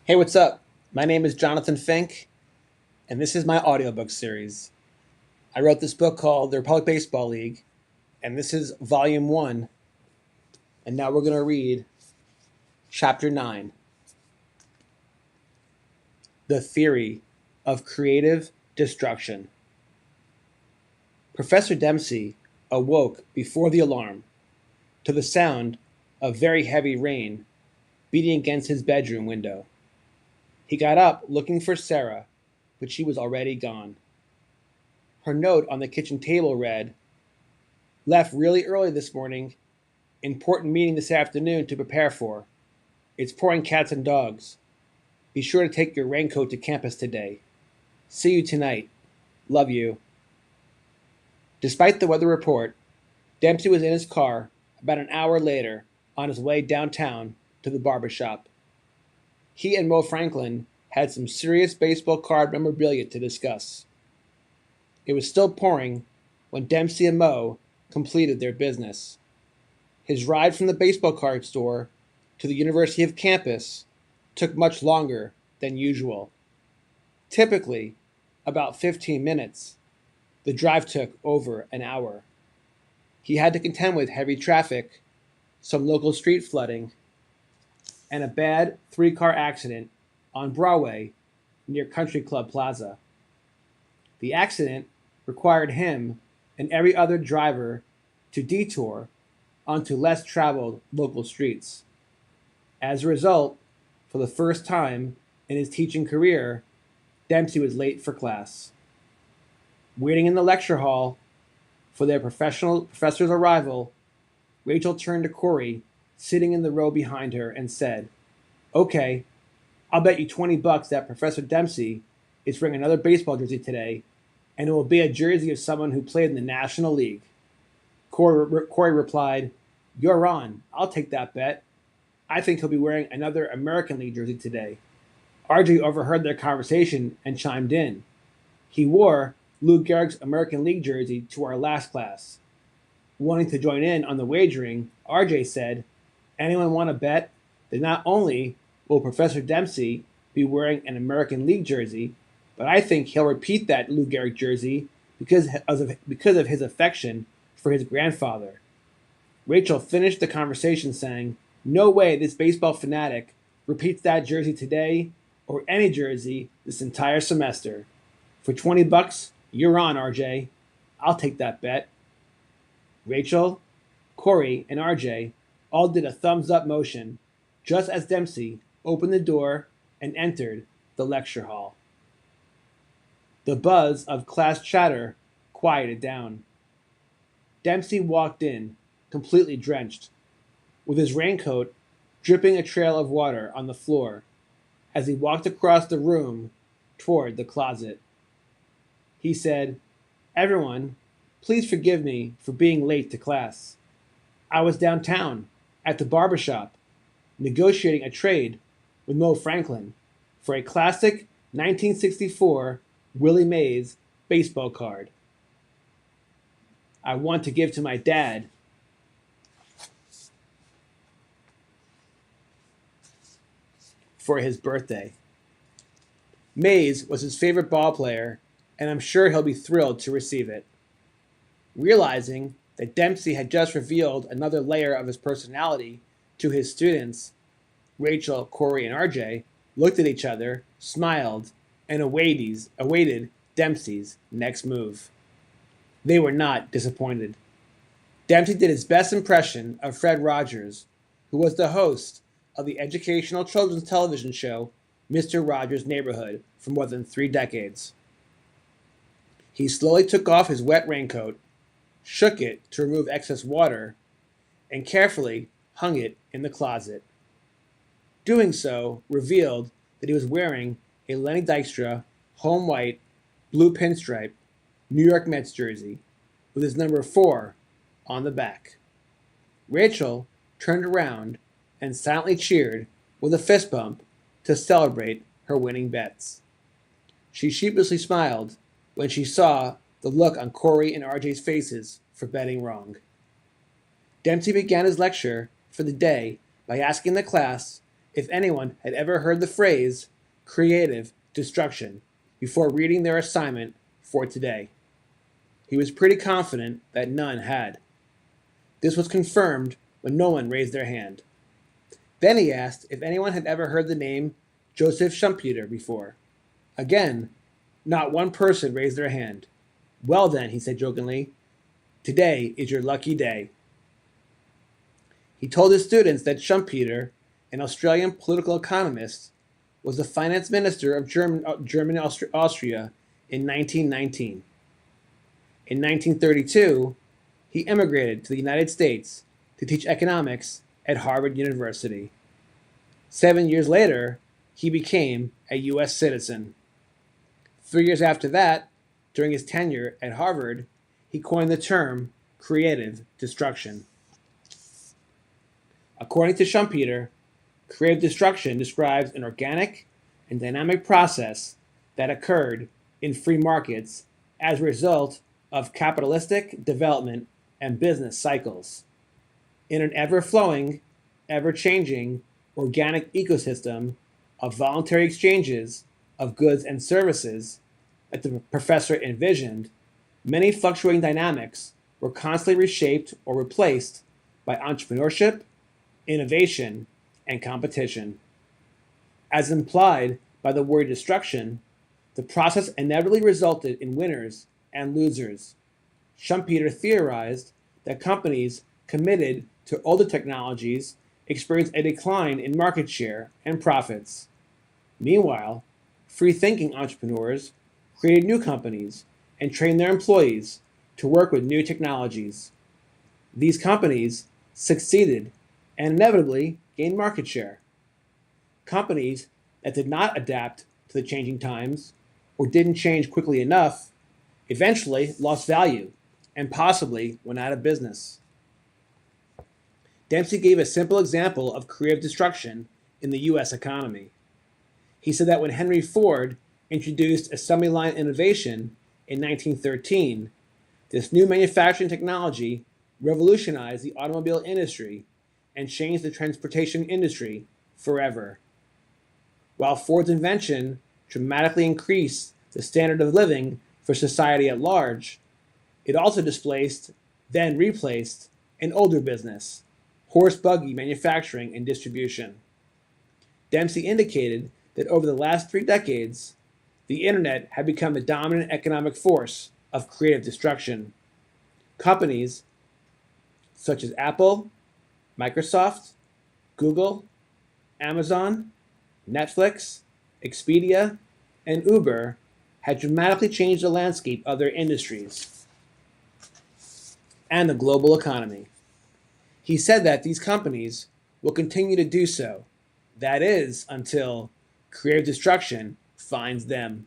Hey, what's up? My name is Jonathan Fink, and this is my audiobook series. I wrote this book called The Republic Baseball League, and this is volume 1. And now we're going to read chapter 9, The Theory of Creative Destruction. Professor Dempsey awoke before the alarm to the sound of very heavy rain beating against his bedroom window. He got up looking for Sarah, but she was already gone. Her note on the kitchen table read, "Left really early this morning. Important meeting this afternoon to prepare for. It's pouring cats and dogs. Be sure to take your raincoat to campus today. See you tonight. Love you." Despite the weather report, Dempsey was in his car about an hour later on his way downtown to the barber shop. He and Mo Franklin had some serious baseball card memorabilia to discuss. It was still pouring when Dempsey and Mo completed their business. His ride from the baseball card store to the University of campus took much longer than usual. Typically, about 15 minutes. The drive took over an hour. He had to contend with heavy traffic, some local street flooding, and a bad 3-car accident on Broadway near Country Club Plaza. The accident required him and every other driver to detour onto less traveled local streets. As a result, for the first time in his teaching career, Dempsey was late for class. Waiting in the lecture hall for their professor's arrival, Rachel turned to Corey, sitting in the row behind her, and said, "Okay, I'll bet you $20 that Professor Dempsey is wearing another baseball jersey today, and it will be a jersey of someone who played in the National League." Corey replied, "You're on. I'll take that bet. I think he'll be wearing another American League jersey today." RJ overheard their conversation and chimed in. "He wore Lou Gehrig's American League jersey to our last class." Wanting to join in on the wagering, RJ said, "Anyone want to bet that not only will Professor Dempsey be wearing an American League jersey, but I think he'll repeat that Lou Gehrig jersey because of his affection for his grandfather." Rachel finished the conversation saying, "No way this baseball fanatic repeats that jersey today or any jersey this entire semester. For $20, you're on, RJ. I'll take that bet." Rachel, Corey, and RJ all did a thumbs up motion just as Dempsey opened the door and entered the lecture hall. The buzz of class chatter quieted down. Dempsey walked in, completely drenched, with his raincoat dripping a trail of water on the floor as he walked across the room toward the closet. He said, "Everyone, please forgive me for being late to class. I was downtown at the barber shop negotiating a trade with Mo Franklin for a classic 1964 Willie Mays baseball card I want to give to my dad for his birthday. Mays was his favorite ball player, and I'm sure he'll be thrilled to receive it." Realizing that Dempsey had just revealed another layer of his personality to his students, Rachel, Corey, and RJ looked at each other, smiled, and awaited Dempsey's next move. They were not disappointed. Dempsey did his best impression of Fred Rogers, who was the host of the educational children's television show Mr. Rogers' Neighborhood for more than 3 decades. He slowly took off his wet raincoat, shook it to remove excess water, and carefully hung it in the closet. Doing so revealed that he was wearing a Lenny Dykstra home white, blue pinstripe New York Mets jersey with his number 4 on the back. Rachel turned around and silently cheered with a fist bump to celebrate her winning bets. She sheepishly smiled when she saw the look on Corey and RJ's faces for betting wrong. Dempsey began his lecture for the day by asking the class if anyone had ever heard the phrase creative destruction before reading their assignment for today. He was pretty confident that none had. This was confirmed when no one raised their hand. Then he asked if anyone had ever heard the name Joseph Schumpeter before. Again, not one person raised their hand. Well then, he said jokingly, today is your lucky day. He told his students that Schumpeter, an Australian political economist, was the finance minister of German Austria in 1919. In 1932, he emigrated to the United States to teach economics at Harvard University. 7 years later, he became a U.S. citizen. 3 years after that, during his tenure at Harvard, he coined the term creative destruction. According to Schumpeter, creative destruction describes an organic and dynamic process that occurred in free markets as a result of capitalistic development and business cycles. In an ever-flowing, ever-changing, organic ecosystem of voluntary exchanges of goods and services that the professor envisioned, many fluctuating dynamics were constantly reshaped or replaced by entrepreneurship, innovation, and competition. As implied by the word destruction, the process inevitably resulted in winners and losers. Schumpeter theorized that companies committed to older technologies experienced a decline in market share and profits. Meanwhile, free-thinking entrepreneurs created new companies and trained their employees to work with new technologies. These companies succeeded and inevitably gained market share. Companies that did not adapt to the changing times or didn't change quickly enough eventually lost value and possibly went out of business. Dempsey gave a simple example of creative destruction in the U.S. economy. He said that when Henry Ford introduced assembly line innovation in 1913, this new manufacturing technology revolutionized the automobile industry and changed the transportation industry forever. While Ford's invention dramatically increased the standard of living for society at large, it also displaced, then replaced, an older business, horse buggy manufacturing and distribution. Dempsey indicated that over the last 3 decades, the internet had become the dominant economic force of creative destruction. Companies such as Apple, Microsoft, Google, Amazon, Netflix, Expedia, and Uber had dramatically changed the landscape of their industries and the global economy. He said that these companies will continue to do so, that is, until creative destruction finds them.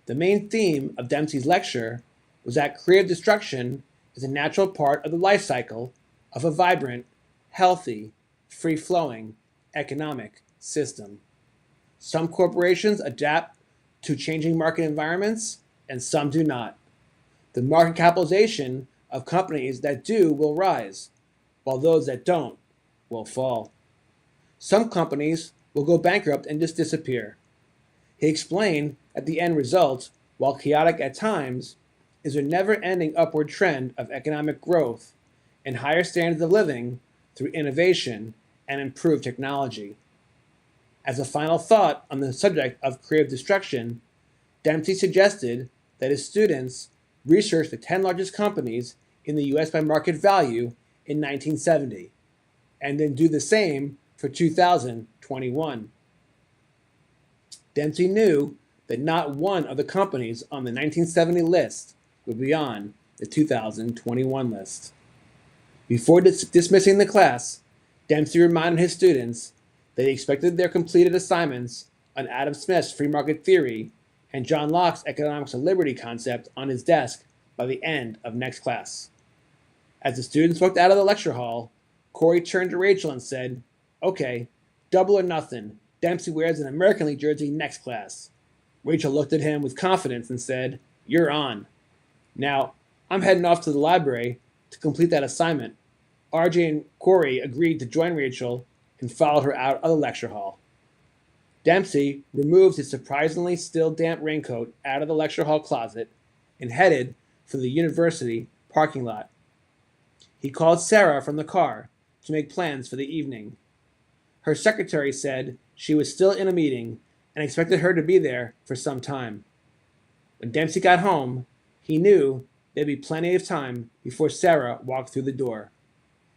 The main theme of Dempsey's lecture was that creative destruction is a natural part of the life cycle of a vibrant, healthy, free-flowing economic system. Some corporations adapt to changing market environments, and some do not. The market capitalization of companies that do will rise, while those that don't will fall. Some companies will go bankrupt and just disappear. He explained that the end result, while chaotic at times, is a never-ending upward trend of economic growth and higher standards of living through innovation and improved technology. As a final thought on the subject of creative destruction, Dempsey suggested that his students research the 10 largest companies in the U.S. by market value in 1970, and then do the same for 2021. Dempsey knew that not one of the companies on the 1970 list would be on the 2021 list. Before dismissing the class, Dempsey reminded his students that he expected their completed assignments on Adam Smith's free market theory and John Locke's economics of liberty concept on his desk by the end of next class. As the students walked out of the lecture hall, Corey turned to Rachel and said, "Okay, double or nothing. Dempsey wears an American League jersey next class." Rachel looked at him with confidence and said, "You're on." Now, I'm heading off to the library to complete that assignment. RJ and Corey agreed to join Rachel and followed her out of the lecture hall. Dempsey removed his surprisingly still damp raincoat out of the lecture hall closet and headed for the university parking lot. He called Sarah from the car to make plans for the evening. Her secretary said she was still in a meeting and expected her to be there for some time. When Dempsey got home, he knew there'd be plenty of time before Sarah walked through the door.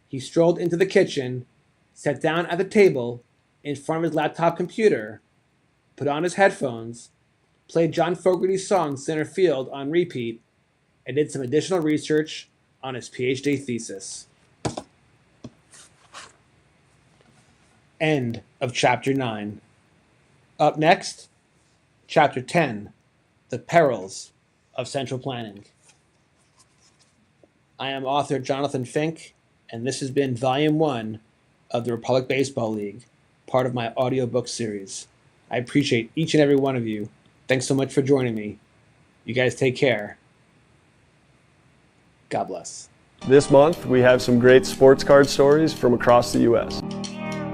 He strolled into the kitchen, sat down at the table in front of his laptop computer, put on his headphones, played John Fogerty's song Center Field on repeat, and did some additional research on his PhD thesis. End of Chapter 9. Up next, Chapter 10, The Perils of Central Planning. I am author Jonathan Fink, and this has been Volume 1 of the Republic Baseball League, part of my audiobook series. I appreciate each and every one of you. Thanks so much for joining me. You guys take care. God bless. This month, we have some great sports card stories from across the U.S.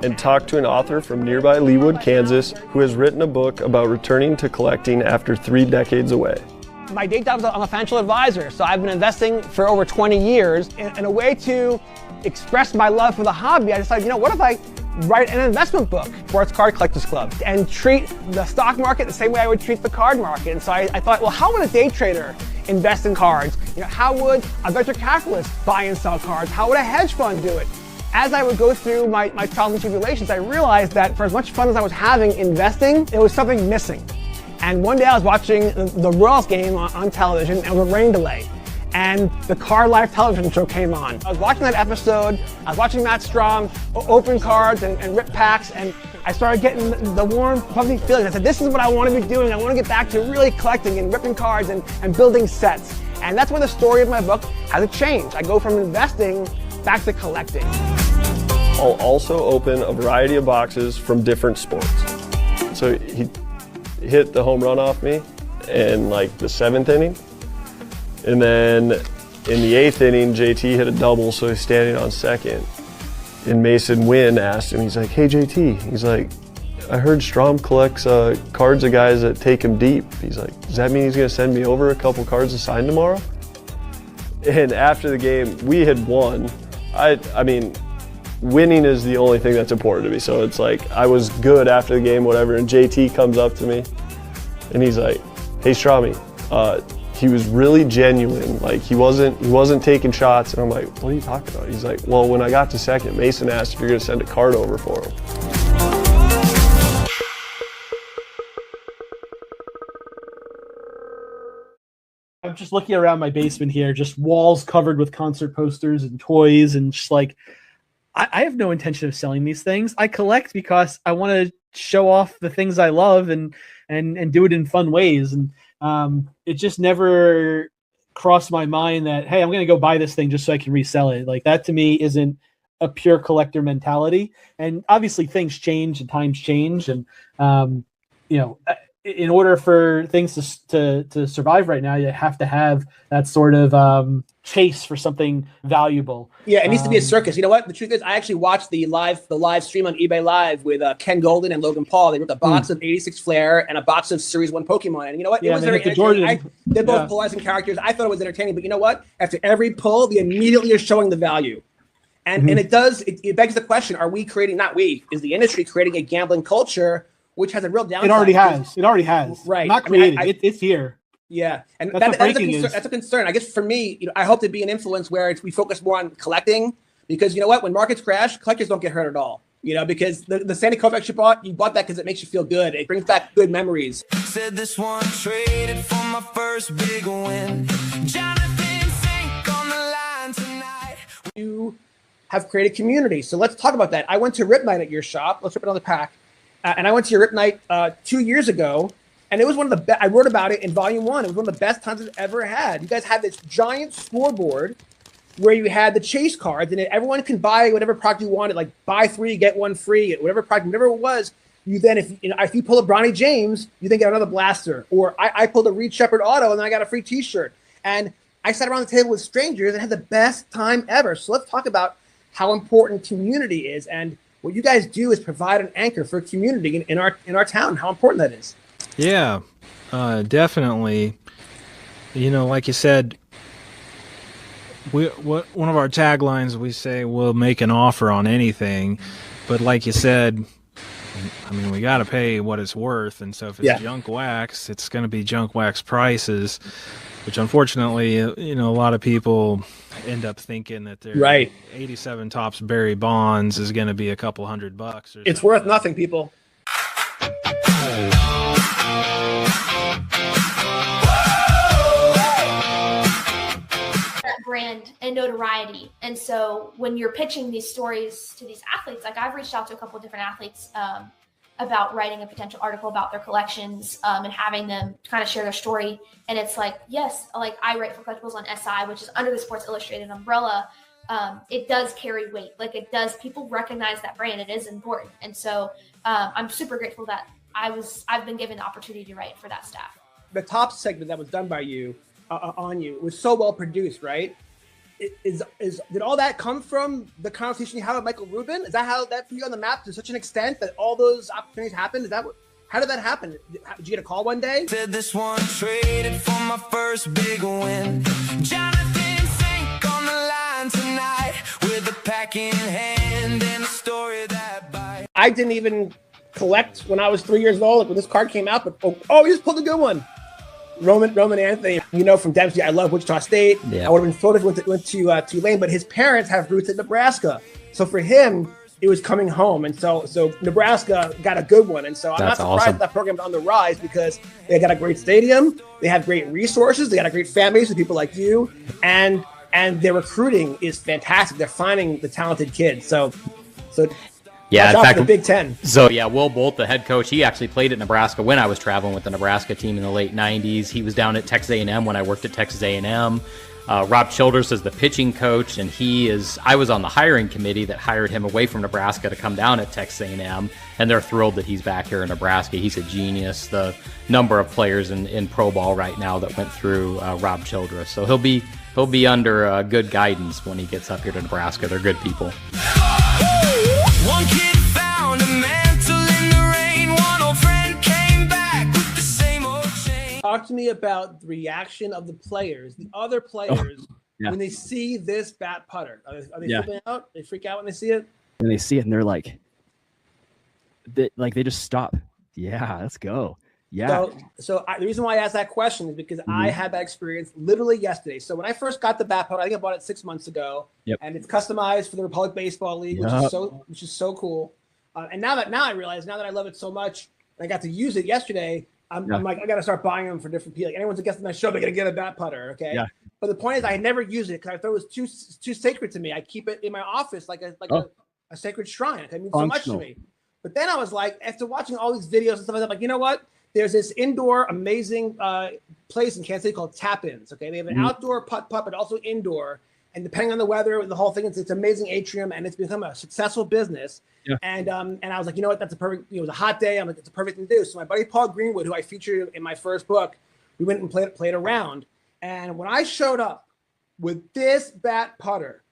and talk to an author from nearby Leawood, Kansas, who has written a book about returning to collecting after 3 decades away. My day job is I'm a financial advisor, so I've been investing for over 20 years. In a way to express my love for the hobby, I decided, what if I write an investment book, Sports Card Collectors Club, and treat the stock market the same way I would treat the card market. And so I thought, well, how would a day trader invest in cards? How would a venture capitalist buy and sell cards? How would a hedge fund do it? As I would go through my trials and tribulations, I realized that for as much fun as I was having investing, there was something missing. And one day I was watching the Royals game on television, and it was a rain delay. And the Car Life television show came on. I was watching that episode, I was watching Matt Strom open cards and rip packs, and I started getting the warm, fuzzy feeling. I said, this is what I want to be doing. I want to get back to really collecting and ripping cards and building sets. And that's where the story of my book has changed. I go from investing back to collecting. I'll also open a variety of boxes from different sports. So he hit the home run off me in like the 7th inning. And then in the 8th inning, JT hit a double, so he's standing on second. And Mason Wynn asked him, he's like, hey JT, he's like, I heard Strom collects cards of guys that take him deep. He's like, does that mean he's gonna send me over a couple cards to sign tomorrow? And after the game, we had won. I mean, winning is the only thing that's important to me. So it's like, I was good after the game, whatever, and JT comes up to me and he's like, hey Stromy, he was really genuine. Like he wasn't taking shots. And I'm like, what are you talking about? He's like, well, when I got to second, Mason asked if you're gonna send a card over for him. I'm just looking around my basement here, just walls covered with concert posters and toys, and just like, I have no intention of selling these things. I collect because I want to show off the things I love and do it in fun ways. And it just never crossed my mind that, hey, I'm going to go buy this thing just so I can resell it. Like that to me isn't a pure collector mentality. And obviously things change and times change. And, in order for things to survive right now, you have to have that sort of chase for something valuable. Yeah, it needs to be a circus. You know what? The truth is, I actually watched the live stream on eBay Live with Ken Golden and Logan Paul. They ripped a box of 86 Flair and a box of Series 1 Pokemon. And you know what? It was very entertaining. They're both polarizing characters. I thought it was entertaining. But you know what? After every pull, they immediately are showing the value. And it begs the question, are we creating, not we, is the industry creating a gambling culture which has a real downside? It already has. Right. Not created. It's here. Yeah, and that's a concern. I guess for me, I hope to be an influence where we focus more on collecting, because you know what, when markets crash, collectors don't get hurt at all. Because the Sandy Koufax you bought that because it makes you feel good. It brings back good memories. Said this one traded for my first big win. Jonathan Fink on the line tonight. You have created community, so let's talk about that. I went to Rip Night at your shop. Let's rip another pack. And I went to your Rip Night 2 years ago, and it was one of the best. I wrote about it in Volume 1. It was one of the best times I've ever had. You guys had this giant scoreboard where you had the chase cards, and everyone can buy whatever product you wanted, like buy 3, get 1 free, whatever product, whatever it was. You then, if you pull a Bronny James, you then get another blaster. Or I pulled a Reed Shepherd auto, and then I got a free T-shirt. And I sat around the table with strangers and had the best time ever. So let's talk about how important community is. And what you guys do is provide an anchor for a community in our town. How important that is. Yeah, definitely. You know, like you said, one of our taglines, we say we'll make an offer on anything, but like you said, I mean, we got to pay what it's worth, and so if it's junk wax, it's going to be junk wax prices, which unfortunately, you know, a lot of people end up thinking that their 87 Tops Berry Bonds is going to be a couple $100 or it's something. worth nothing, people. Brand and notoriety. And so when you're pitching these stories to these athletes, like I've reached out to a couple of different athletes about writing a potential article about their collections and having them kind of share their story. And it's like, yes, like I write for collectibles on SI, which is under the Sports Illustrated umbrella. It does carry weight. Like it does, people recognize that brand. It is important. And so I'm super grateful that I've been given the opportunity to write for that staff. The top segment that was done by you on you was so well produced, right? Did all that come from the conversation you had with Michael Rubin? Is that how that put you on the map to such an extent that all those opportunities happened? How did that happen? Did you get a call one day? Said this one traded for my first big win. Jonathan Fink on the line tonight with a pack in hand and a story that bites. I didn't even collect when I was 3 years old, like when this card came out, but he just pulled a good one. Roman Anthony, you know, from Dempsey. I love Wichita State. Yeah. I would have been thrilled if he went to Tulane, but his parents have roots in Nebraska. So for him, it was coming home. And so Nebraska got a good one. And so I'm not surprised that program's on the rise because they got a great stadium. They have great resources. They got a great fan base with people like you. And their recruiting is fantastic. They're finding the talented kids. So yeah, in fact, the Big Ten. So yeah, Will Bolt, the head coach, he actually played at Nebraska when I was traveling with the Nebraska team in the late '90s. He was down at Texas A&M when I worked at Texas A&M. Rob Childress is the pitching coach, and I was on the hiring committee that hired him away from Nebraska to come down at Texas A&M, and they're thrilled that he's back here in Nebraska. He's a genius. The number of players in pro ball right now that went through Rob Childress, so he'll be under good guidance when he gets up here to Nebraska. They're good people. One kid found a mantle in the rain. One old friend came back with the same old chain. Talk to me about the reaction of the players, the other players, when they see this bat putter. Are they flipping out? They freak out when they see it? And they see it and they're like, they just stop. Yeah, let's go. Yeah. So the reason why I asked that question is because I had that experience literally yesterday. So when I first got the bat putter, I think I bought it 6 months ago, and it's customized for the Republic Baseball League, which is so cool. And now that I realize, now that I love it so much, and I got to use it yesterday, I'm like, I got to start buying them for different people. Like anyone's a guest on my show, they're gonna get a bat putter, okay? Yeah. But the point is, I never use it because I thought it was too sacred to me. I keep it in my office like a sacred shrine. It means so much to me. But then I was like, after watching all these videos and stuff like that, I'm like, you know what? There's this indoor amazing place in Kansas City called Tap-Ins. Okay, they have an outdoor putt, but also indoor. And depending on the weather, the whole thing, it's an amazing atrium, and it's become a successful business. Yeah. And I was like, you know what? That's a perfect. It was a hot day. I'm like, it's a perfect thing to do. So my buddy Paul Greenwood, who I featured in my first book, we went and played around. And when I showed up with this bat putter,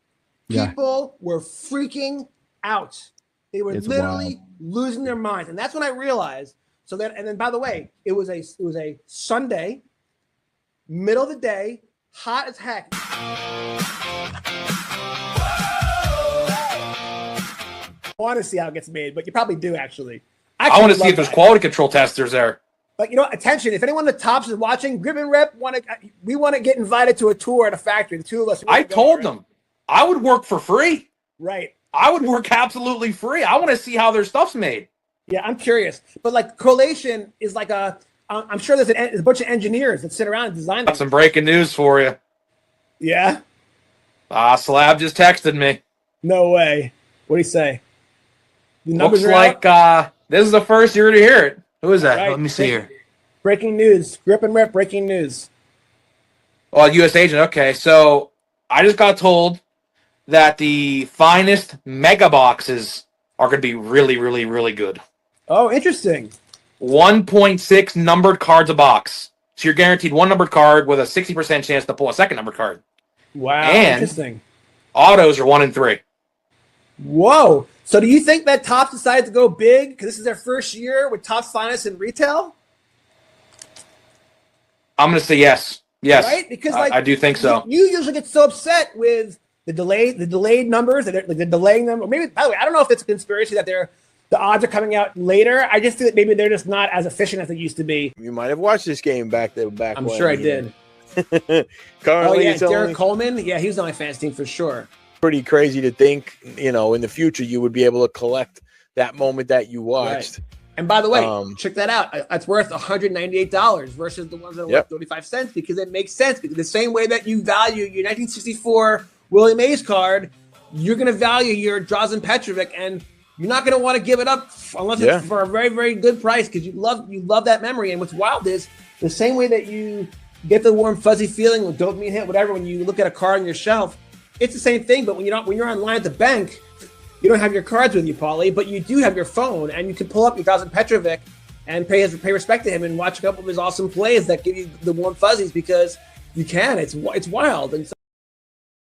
people were freaking out. They were literally losing their minds, and that's when I realized. So then, and then, by the way, it was a Sunday, middle of the day, hot as heck. I want to see how it gets made, but you probably do actually. I want to see if there's quality control testers there. But you know, attention! If anyone in the tops is watching, Grip and Rip we want to get invited to a tour at a factory. The two of us. I told them I would work for free. Right. I would work absolutely free. I want to see how their stuff's made. Yeah, I'm curious. But like collation is like I'm sure there's a bunch of engineers that sit around and design. Got some breaking news for you. Yeah. Slab just texted me. No way. What do you say? Looks like this is the first year to hear it. Who is that? Right. Let me see here. Breaking news. Grip and Rip, breaking news. Oh, U.S. agent. Okay, so I just got told that the finest mega boxes are going to be really, really, really good. Oh, interesting. 1.6 numbered cards a box. So you're guaranteed one numbered card with a 60% chance to pull a second numbered card. Wow, and interesting. Autos are 1 in 3. Whoa. So do you think that Topps decided to go big because this is their first year with Topps Finest in retail? I'm going to say yes. Yes. Right? Because I do think so. You usually get so upset with the delayed numbers, like the delaying them. Or maybe, by the way, I don't know if it's a conspiracy that the odds are coming out later. I just think that maybe they're just not as efficient as they used to be. You might have watched this game back I'm when, sure I did. Currently, yeah, it's Derek only Coleman. Yeah, he was on my fantasy team for sure. pretty crazy to think, in the future you would be able to collect that moment that you watched. Right. And by the way, check that out. It's worth $198 versus the ones that are worth 35 cents because it makes sense. Because the same way that you value your 1964 Willie Mays card, you're going to value your Drazen Petrovic, and you're not going to want to give it up unless it's for a very, very good price because you love that memory. And what's wild is the same way that you get the warm, fuzzy feeling with dopamine hit, whatever, when you look at a card on your shelf, it's the same thing. But when you're online at the bank, you don't have your cards with you, Paulie, but you do have your phone, and you can pull up your Drazen Petrovic and pay respect to him and watch a couple of his awesome plays that give you the warm fuzzies because you can. It's wild. And so